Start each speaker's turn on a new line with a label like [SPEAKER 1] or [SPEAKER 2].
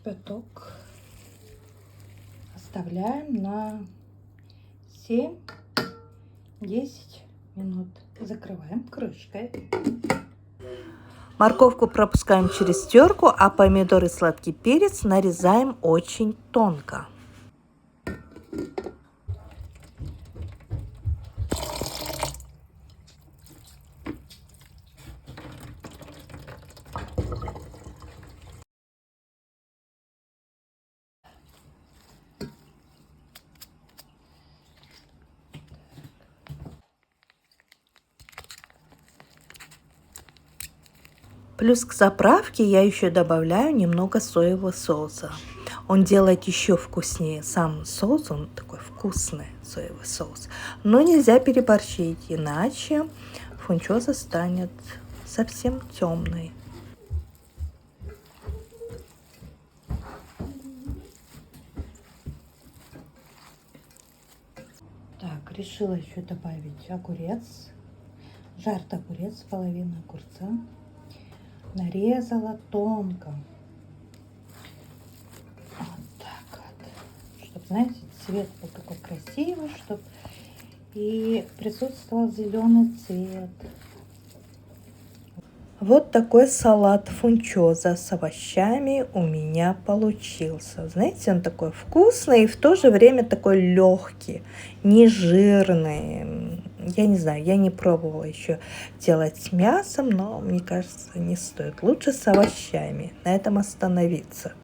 [SPEAKER 1] кипяток. Оставляем на 7-10 минут. Закрываем крышкой.
[SPEAKER 2] Морковку пропускаем через терку, а помидор и сладкий перец нарезаем очень тонко. Плюс к заправке я еще добавляю немного соевого соуса. Он делает еще вкуснее. Сам соус, он такой вкусный, соевый соус. Но нельзя переборщить, иначе фунчоза станет совсем темной.
[SPEAKER 1] Так, решила еще добавить огурец. Жарт огурец, половину огурца. Нарезала тонко. Вот так вот. Чтобы, знаете, цвет был такой красивый, чтобы и присутствовал зеленый цвет.
[SPEAKER 2] Вот такой салат фунчоза с овощами у меня получился. Знаете, он такой вкусный и в то же время такой легкий, не жирный. Я не знаю, я не пробовала еще делать с мясом, но мне кажется, не стоит. Лучше с овощами. На этом остановиться.